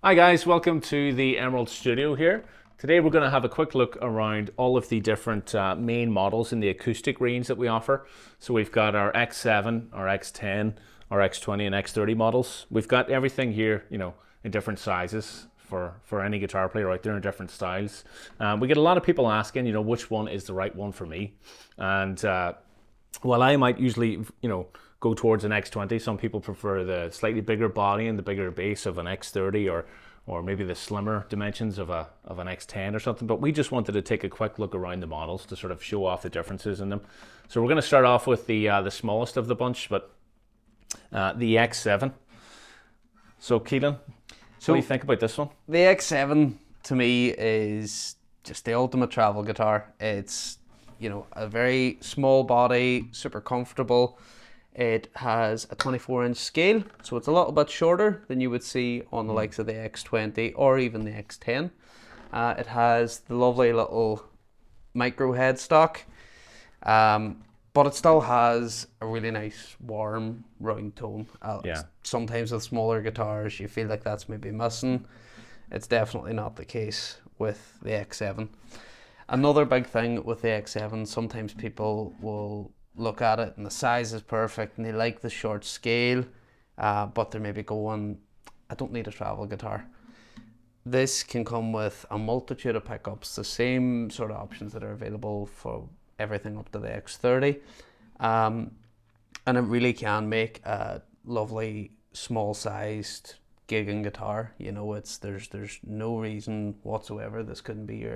Hi guys, welcome to the Emerald Studio here. Today we're going to have a quick look around all of the different main models in the acoustic range that we offer. So we've got our X7, our X10, our X20 and X30 models. We've got everything here, in different sizes for any guitar player out there in different styles. We get a lot of people asking, which one is the right one for me. And while I might usually, go towards an X20. Some people prefer the slightly bigger body and the bigger bass of an X30 or maybe the slimmer dimensions of an X10 or something. But we just wanted to take a quick look around the models to sort of show off the differences in them. So we're going to start off with the smallest of the bunch, but the X7. So Keelan, what do you think about this one? The X7 to me is just the ultimate travel guitar. It's, a very small body, super comfortable. It has a 24-inch scale, so it's a little bit shorter than you would see on the likes of the X20 or even the X10. It has the lovely little micro headstock, but it still has a really nice, warm, round tone. Sometimes with smaller guitars, you feel like that's maybe missing. It's definitely not the case with the X7. Another big thing with the X7, sometimes people will look at it and the size is perfect and they like the short scale, but they're maybe going, I don't need a travel guitar. This can come with a multitude of pickups, the same sort of options that are available for everything up to the X30, and it really can make a lovely small sized gigging guitar. There's no reason whatsoever this couldn't be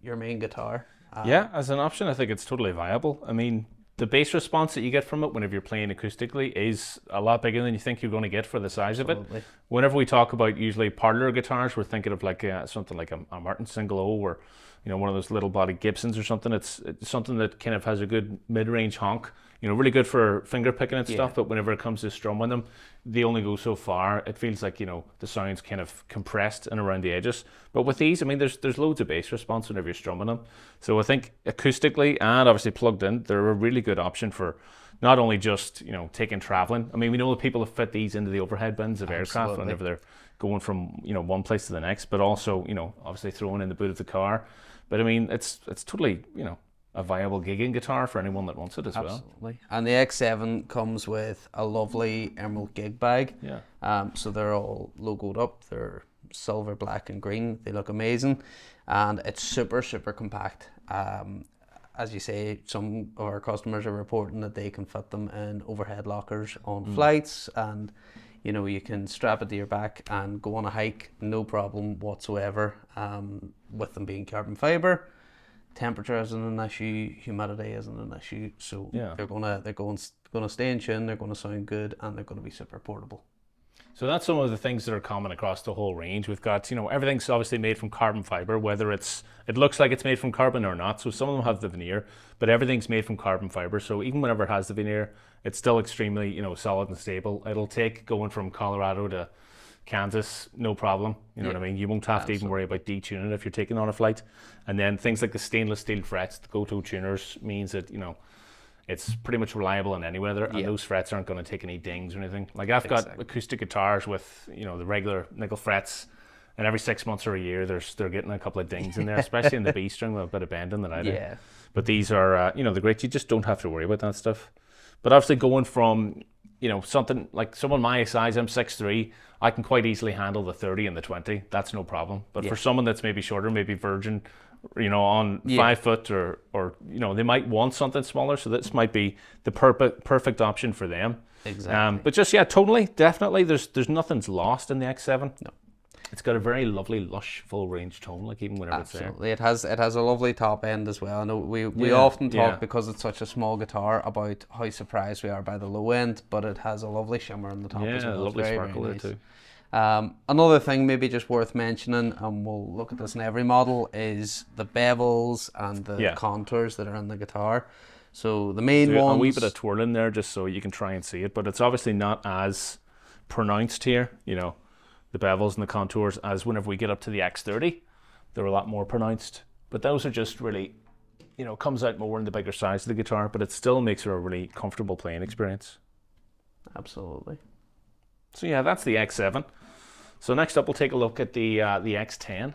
your main guitar. As an option, I think it's totally viable. I mean, the bass response that you get from it whenever you're playing acoustically is a lot bigger than you think you're going to get for the size of it. Whenever we talk about usually parlor guitars, we're thinking of like something like a Martin Single O or one of those little body Gibsons or something. It's something that kind of has a good mid-range honk. Really good for finger picking and stuff, but whenever it comes to strumming them, they only go so far. It feels like, the sound's kind of compressed and around the edges. But with these, I mean, there's loads of bass response whenever you're strumming them. So I think acoustically and obviously plugged in, they're a really good option for not only just, taking traveling. I mean, we know that people have fit these into the overhead bins of aircraft whenever they're going from, one place to the next, but also, obviously throwing in the boot of the car. But I mean, it's totally, a viable gigging guitar for anyone that wants it as well. Absolutely. And the X7 comes with a lovely Emerald gig bag. So they're all logoed up. They're silver, black and green. They look amazing. And it's super, super compact. As you say, some of our customers are reporting that they can fit them in overhead lockers on flights, and you can strap it to your back and go on a hike, no problem whatsoever, with them being carbon fiber. Temperature isn't an issue, humidity isn't an issue, so they're gonna stay in tune, they're gonna sound good, and they're gonna be super portable. So that's some of the things that are common across the whole range. We've got, everything's obviously made from carbon fiber, whether it looks like it's made from carbon or not. So some of them have the veneer, but everything's made from carbon fiber. So even whenever it has the veneer, it's still extremely, solid and stable. It'll take going from Colorado to Kansas, no problem. You know what I mean? You won't have to even worry about detuning if you're taking on a flight. And then things like the stainless steel frets, the go-to tuners, means that, it's pretty much reliable in any weather, and those frets aren't going to take any dings or anything. Like I've got acoustic guitars with, the regular nickel frets, and every 6 months or a year, they're getting a couple of dings in there, especially in the B string with a bit of bending that I do. But these are, they're great. You just don't have to worry about that stuff. But obviously going from, something like someone my size, I'm 6'3", I can quite easily handle the 30 and the 20. That's no problem. But for someone that's maybe shorter, maybe virgin, on 5 foot or they might want something smaller. So this might be the perfect option for them. Exactly. But just, totally, definitely, there's nothing's lost in the X7. No. It's got a very lovely, lush, full range tone, like even whenever it's there. Absolutely. It has a lovely top end as well. I know we often talk, because it's such a small guitar, about how surprised we are by the low end, but it has a lovely shimmer on the top as well. Yeah, a lovely sparkle there too. Another thing maybe just worth mentioning, and we'll look at this in every model, is the bevels and the contours that are in the guitar. So the main ones... A wee bit of twirling there just so you can try and see it, but it's obviously not as pronounced here, the bevels and the contours, as whenever we get up to the X30. They're a lot more pronounced. But those are just really, comes out more in the bigger size of the guitar, but it still makes it a really comfortable playing experience. Absolutely. So yeah, that's the X7. So next up, we'll take a look at the X10.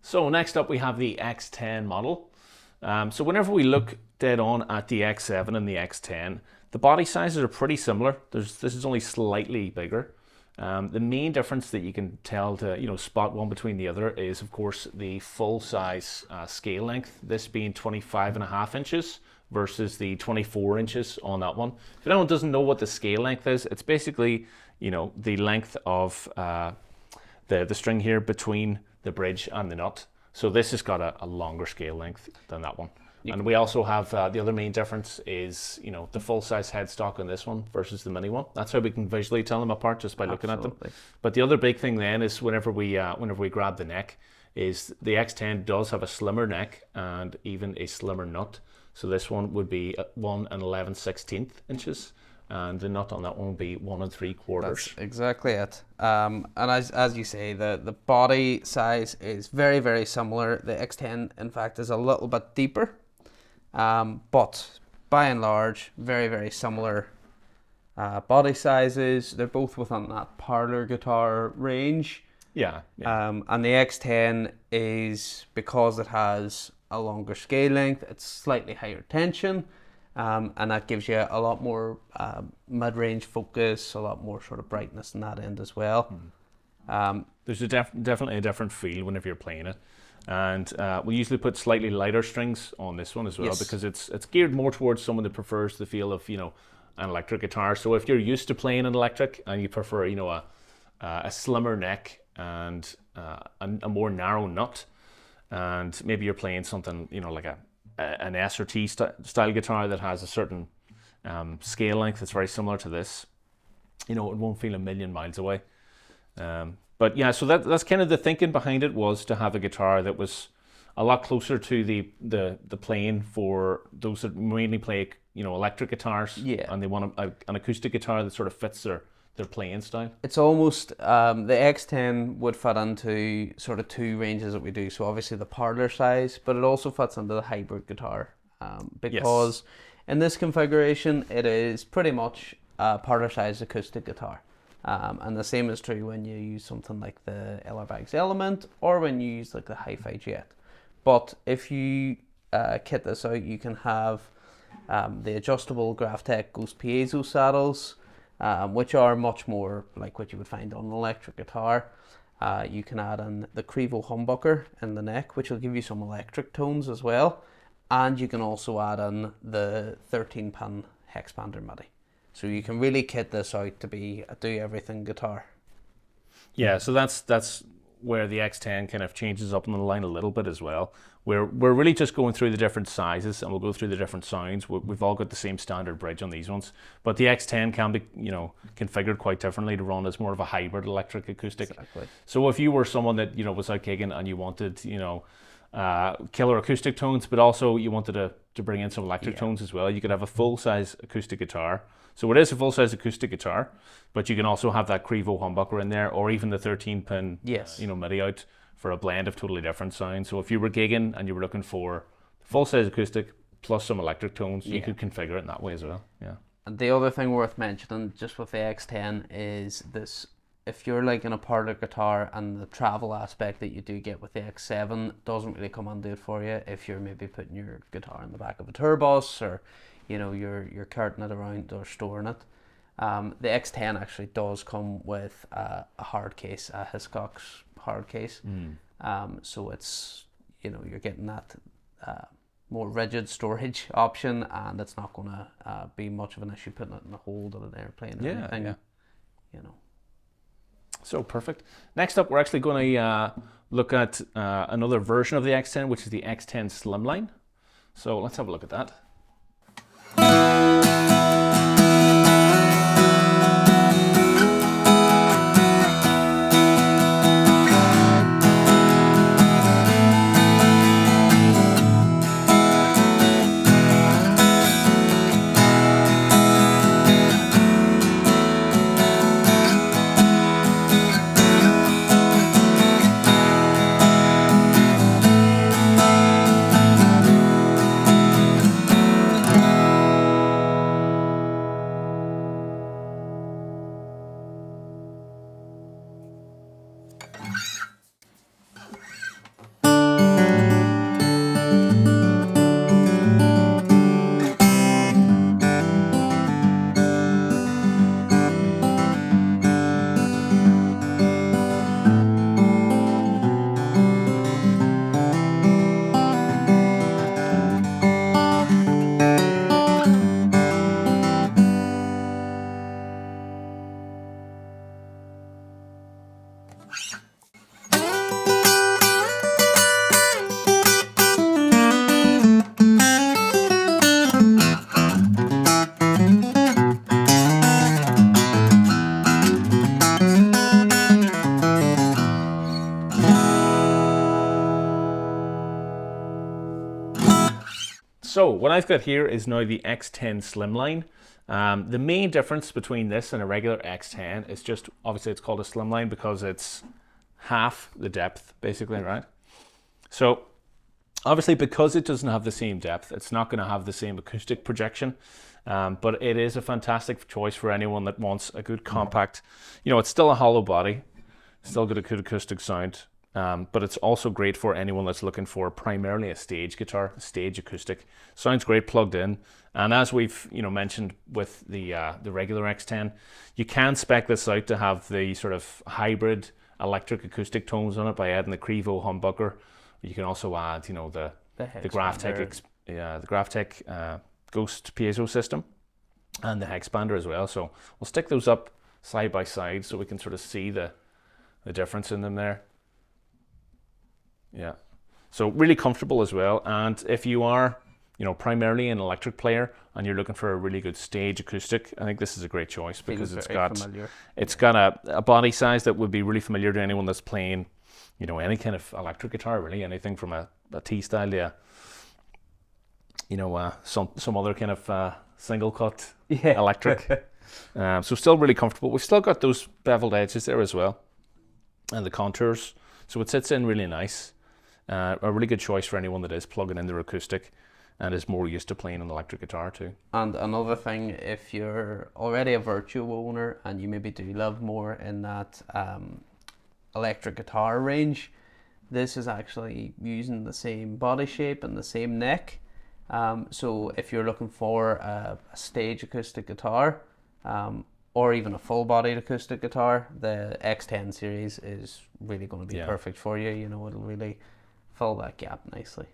So next up we have the X10 model. So whenever we look dead on at the X7 and the X10, the body sizes are pretty similar. This is only slightly bigger. The main difference that you can tell to spot one between the other is of course the full size scale length. This being 25.5 inches versus the 24 inches on that one. If anyone doesn't know what the scale length is, it's basically the length of the string here between the bridge and the nut. So this has got a longer scale length than that one. And we also have the other main difference is the full size headstock on this one versus the mini one. That's how we can visually tell them apart just by looking at them. But the other big thing then is whenever we grab the neck, is the X10 does have a slimmer neck and even a slimmer nut. So this one would be 1 11/16 inches. And the nut on that one will be 1 3/4. That's exactly it. And as you say, the body size is very, very similar. The X10, in fact, is a little bit deeper. But by and large, very, very similar body sizes. They're both within that parlor guitar range. Yeah. And the X10 is, because it has a longer scale length, it's slightly higher tension. And that gives you a lot more mid-range focus, a lot more sort of brightness in that end as well. There's definitely a different feel whenever you're playing it. And we usually put slightly lighter strings on this one as well, because it's geared more towards someone that prefers the feel of an electric guitar. So if you're used to playing an electric and you prefer a slimmer neck and a more narrow nut, and maybe you're playing something like an S or T style guitar that has a certain scale length that's very similar to this, it won't feel a million miles away. But yeah, so that's kind of the thinking behind it, was to have a guitar that was a lot closer to the playing for those that mainly play electric guitars. Yeah. And they want an acoustic guitar that sort of fits their playing style. It's almost the X10 would fit into sort of two ranges that we do. So obviously the parlor size, but it also fits into the hybrid guitar because in this configuration it is pretty much a parlor size acoustic guitar. And the same is true when you use something like the LR Baggs Element or when you use like the Hi-Fi Jet. But if you kit this out, you can have the adjustable Graphtec Ghost Piezo saddles, which are much more like what you would find on an electric guitar. You can add in the Crevo humbucker in the neck, which will give you some electric tones as well. And you can also add in the 13-pin Hexpander MIDI. So you can really kit this out to be a do-everything guitar. Yeah, so that's where the X10 kind of changes up on the line a little bit as well. We're really just going through the different sizes, and we'll go through the different sounds. We've all got the same standard bridge on these ones, but the X10 can be configured quite differently to run as more of a hybrid electric acoustic. Exactly. So if you were someone that was out gigging and you wanted killer acoustic tones, but also you wanted to bring in some electric tones as well, you could have a full size acoustic guitar. So it is a full size acoustic guitar, but you can also have that Crevo humbucker in there, or even the 13-pin MIDI out for a blend of totally different sounds. So if you were gigging and you were looking for full size acoustic plus some electric tones, you could configure it in that way as well. Yeah. And the other thing worth mentioning just with the X10 is this if you're like in a parlor guitar, and the travel aspect that you do get with the X7 doesn't really come and do it for you if you're maybe putting your guitar in the back of a tour bus, or you're carting it around or storing it. The X10 actually does come with a hard case, a Hiscox hard case. So it's, you're getting that more rigid storage option, and it's not going to be much of an issue putting it in a hold of an airplane or anything. Yeah. So perfect. Next up, we're actually going to look at another version of the X10, which is the X10 Slimline. So let's have a look at that. So what I've got here is now the X10 Slimline. The main difference between this and a regular X10 is just, obviously it's called a Slimline because it's half the depth, basically, right? So obviously because it doesn't have the same depth, it's not going to have the same acoustic projection, but it is a fantastic choice for anyone that wants a good compact, it's still a hollow body, still got a good acoustic sound. But it's also great for anyone that's looking for primarily a stage guitar, stage acoustic. Sounds great plugged in. And as we've mentioned with the regular X10, you can spec this out to have the sort of hybrid electric acoustic tones on it by adding the Crevo humbucker. You can also add the Graphtec Ghost piezo system and the Hexpander as well. So we'll stick those up side by side so we can sort of see the difference in them there. Yeah, so really comfortable as well. And if you are, primarily an electric player and you're looking for a really good stage acoustic, I think this is a great choice because it's got a body size that would be really familiar to anyone that's playing, any kind of electric guitar, really, anything from a T-style to some other kind of single cut electric. So still really comfortable. We've still got those beveled edges there as well, and the contours. So it sits in really nice. A really good choice for anyone that is plugging in their acoustic and is more used to playing an electric guitar too. And another thing, if you're already a Virtuo owner and you maybe do live more in that electric guitar range, this is actually using the same body shape and the same neck. So if you're looking for a stage acoustic guitar, or even a full-bodied acoustic guitar, the X10 series is really going to be perfect for you. It'll really fill that gap nicely.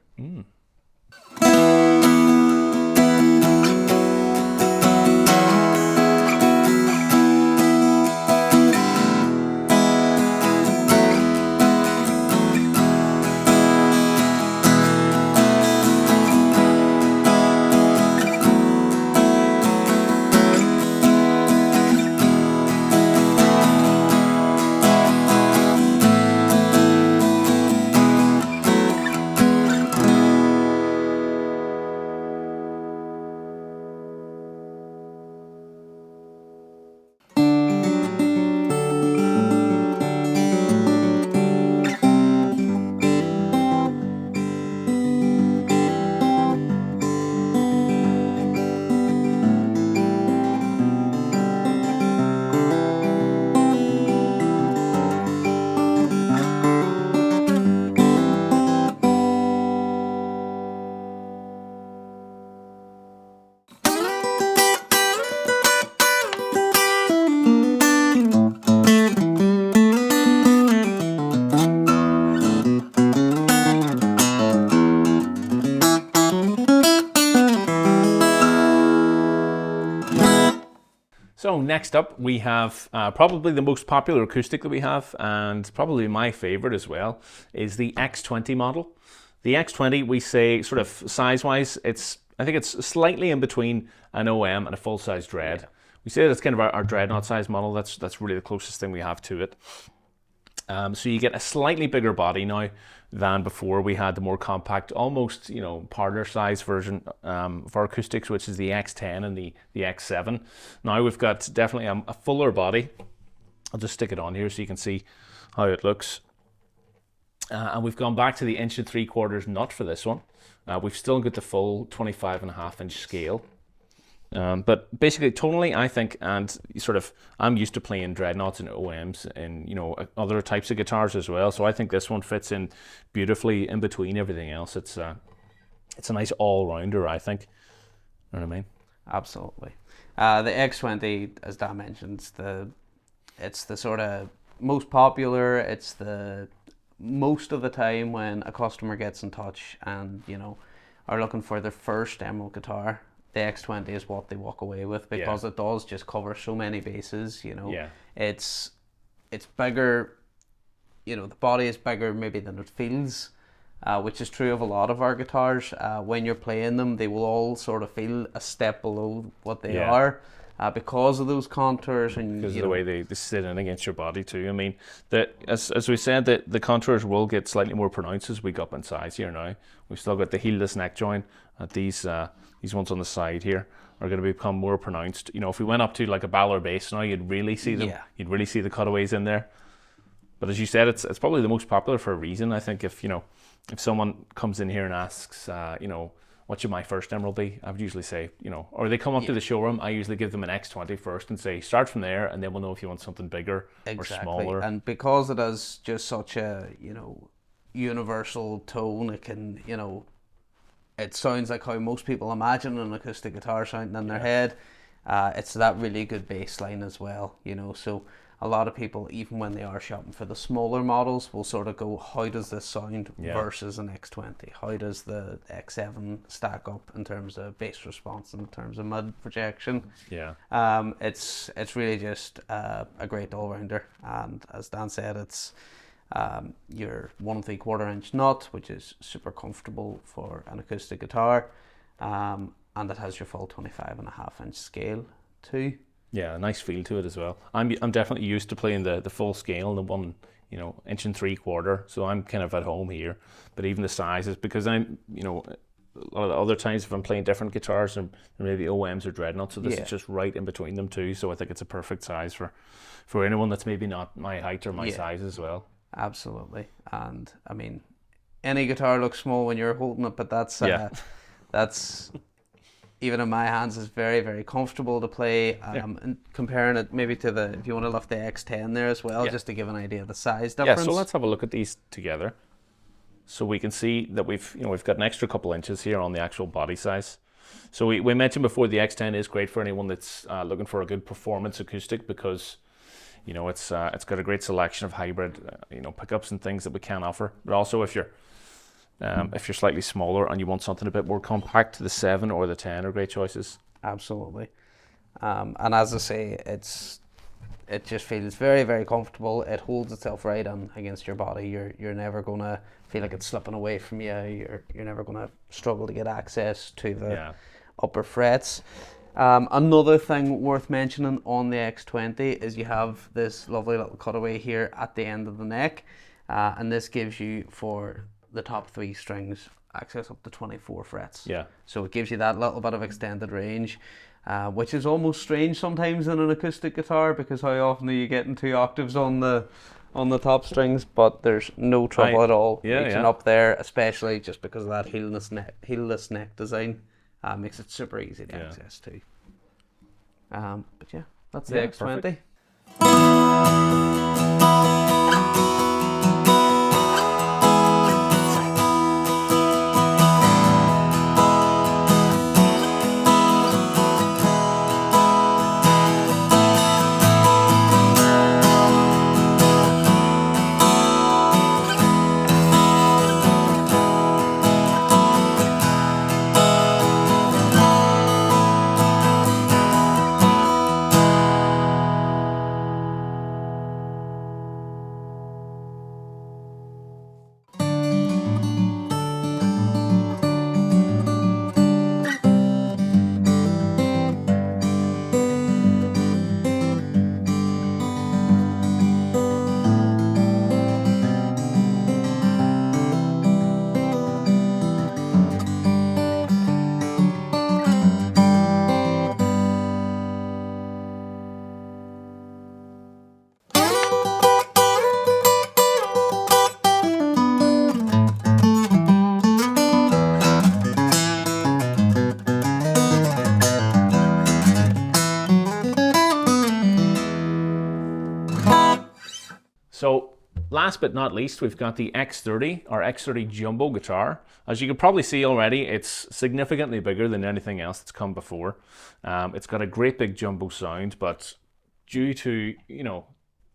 So next up, we have probably the most popular acoustic that we have, and probably my favorite as well, is the X20 model. The X20, we say, sort of size-wise, I think it's slightly in between an OM and a full-size Dread. Yeah. We say that's kind of our Dreadnought size model. That's really the closest thing we have to it. So you get a slightly bigger body now than before. We had the more compact, almost, parlor size version of our acoustics, which is the X10 and the X7. Now we've got definitely a fuller body. I'll just stick it on here so you can see how it looks. And we've gone back to the 1 3/4 nut for this one. We've still got the full 25.5-inch scale. But basically, tonally, I think, and sort of, I'm used to playing Dreadnoughts and OMs and, other types of guitars as well. So I think this one fits in beautifully in between everything else. It's a nice all-rounder, I think. You know what I mean? Absolutely. The X20, as Dan mentioned, it's the sort of most popular. It's the most of the time when a customer gets in touch and, are looking for their first Emerald guitar, the X20 is what they walk away with, because it does just cover so many bases. It's bigger, the body is bigger maybe than it feels, which is true of a lot of our guitars. When you're playing them, they will all sort of feel a step below what they are, because of those contours and because of the way they sit in against your body too. I mean, as we said, that the contours will get slightly more pronounced as we go up in size here now. We've still got the heelless neck joint. These ones on the side here are going to become more pronounced. If we went up to like a Balor bass now, you'd really see them. Yeah. You'd really see the cutaways in there. But as you said, it's probably the most popular for a reason. I think if someone comes in here and asks, what should my first Emerald be? I would usually say, or they come up to the showroom, I usually give them an X20 first and say, start from there, and then we'll know if you want something bigger or smaller. And because it has just such a, universal tone, it can, it sounds like how most people imagine an acoustic guitar sounding in their head. It's that really good bass line as well, so a lot of people, even when they are shopping for the smaller models, will sort of go, how does this sound versus an X20? How does the X7 stack up in terms of bass response, in terms of mid projection? Yeah. It's really just a great all-rounder, and as Dan said, it's your 1 3/4-inch nut, which is super comfortable for an acoustic guitar, and it has your full 25.5-inch scale too. Yeah, a nice feel to it as well. I'm definitely used to playing the full scale, the 1 1 3/4, so I'm kind of at home here. But even the sizes, because I'm a lot of the other times if I'm playing different guitars or maybe OMs or Dreadnoughts, so this is just right in between them too. So I think it's a perfect size for anyone that's maybe not my height or my size as well. Absolutely. And I mean, any guitar looks small when you're holding it, but that's even in my hands is very, very comfortable to play. And comparing it maybe to if you want to lift the X10 there as well, just to give an idea of the size difference. Yeah, so let's have a look at these together. So we can see that we've got an extra couple inches here on the actual body size. So we mentioned before the X10 is great for anyone that's looking for a good performance acoustic, because it's got a great selection of hybrid pickups and things that we can offer. But also if you're slightly smaller and you want something a bit more compact, the 7 or the 10 are great choices. Absolutely. And as I say, it just feels very, very comfortable. It holds itself right on against your body. You're never gonna feel like it's slipping away from you. You're never gonna struggle to get access to the upper frets. Another thing worth mentioning on the X20 is you have this lovely little cutaway here at the end of the neck, and this gives you, for the top 3 strings, access up to 24 frets. Yeah. So it gives you that little bit of extended range, which is almost strange sometimes in an acoustic guitar, because how often are you getting 2 octaves on the top strings? But there's no trouble at all reaching up there, especially just because of that heelless neck design. Makes it super easy to access too. But yeah, that's the X20. Perfect. So last but not least, we've got the X30 or X30 Jumbo guitar. As you can probably see already, it's significantly bigger than anything else that's come before. It's got a great big jumbo sound, but due to,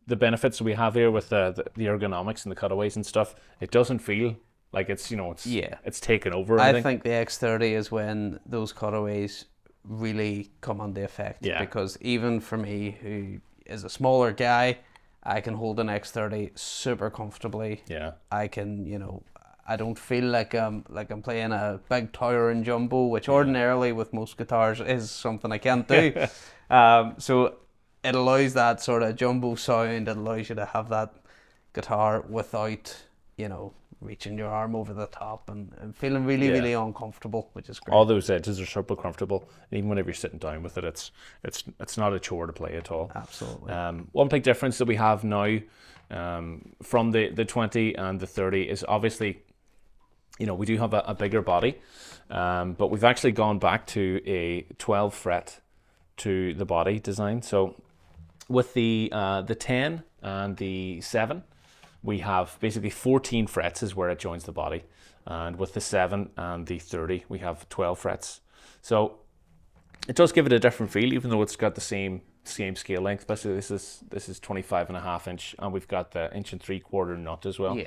the benefits we have here with the ergonomics and the cutaways and stuff, it doesn't feel like it's it's taken over. I think the X30 is when those cutaways really come into effect. Yeah. Because even for me, who is a smaller guy, I can hold an X30 super comfortably. Yeah. I can, I don't feel like I'm playing a big towering jumbo, which ordinarily with most guitars is something I can't do. So it allows that sort of jumbo sound. It allows you to have that guitar without, reaching your arm over the top and feeling really, really uncomfortable, which is great. All those edges are super comfortable. And even whenever you're sitting down with it, it's not a chore to play at all. Absolutely. One big difference that we have now from the 20 and the 30 is obviously, we do have a bigger body, but we've actually gone back to a 12 fret to the body design. So with the 10 and the 7, we have basically 14 frets is where it joins the body. And with the 7 and the 30, we have 12 frets. So it does give it a different feel, even though it's got the same scale length. Especially this is 25.5 inch, and we've got the 1.75 inch nut as well. Yeah.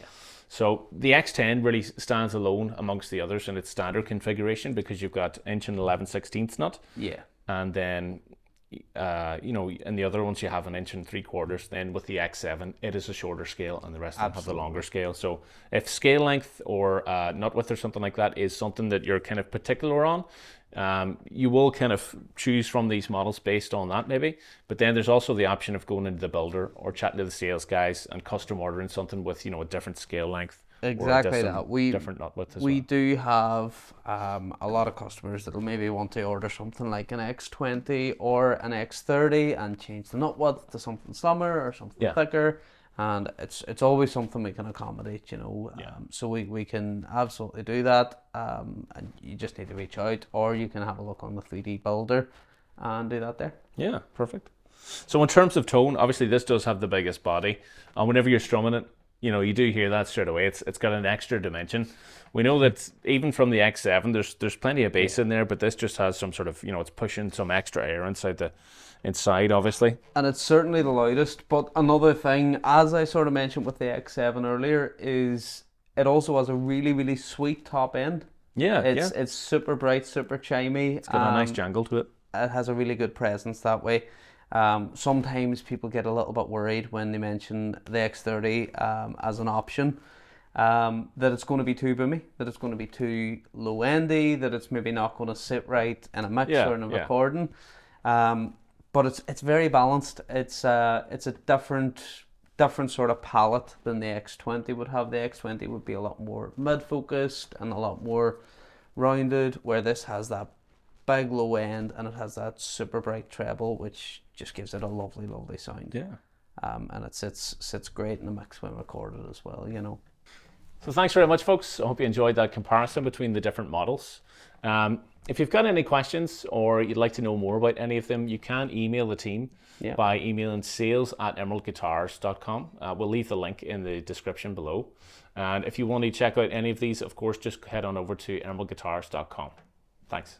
So the X10 really stands alone amongst the others in its standard configuration because you've got 1.11/16 nut. Yeah. And then in the other ones you have 1.75 inch. Then with the X7, it is a shorter scale, and the rest of them have the longer scale. So if scale length or nut width or something like that is something that you're kind of particular on, you will kind of choose from these models based on that maybe. But then there's also the option of going into the builder or chatting to the sales guys and custom ordering something with a different scale length. Exactly that. Different nut width as we well. do have a lot of customers that'll maybe want to order something like an X20 or an X30 and change the nut width to something slimmer or something thicker, and it's always something we can accommodate. So we can absolutely do that, and you just need to reach out, or you can have a look on the 3D builder and do that there. Yeah, perfect. So in terms of tone, obviously this does have the biggest body, and whenever you're strumming it, you do hear that straight away. It's got an extra dimension. We know that even from the X7, there's plenty of bass in there, but this just has some sort of, it's pushing some extra air inside, obviously. And it's certainly the loudest. But another thing, as I sort of mentioned with the X7 earlier, is it also has a really, really sweet top end. Yeah, It's super bright, super chimey. It's got a nice jangle to it. It has a really good presence that way. Sometimes people get a little bit worried when they mention the X30 as an option, that it's going to be too boomy, that it's going to be too low endy, that it's maybe not going to sit right in a mix or in a recording. But it's very balanced. It's a different sort of palette than the X20 would have. The X20 would be a lot more mid-focused and a lot more rounded, where this has that big low end and it has that super bright treble, which just gives it a lovely, lovely sound. Yeah. And it sits great in the mix when recorded as well, So thanks very much, folks. I hope you enjoyed that comparison between the different models. If you've got any questions or you'd like to know more about any of them, you can email the team by emailing sales@emeraldguitars.com. We'll leave the link in the description below. And if you want to check out any of these, of course, just head on over to emeraldguitars.com. Thanks.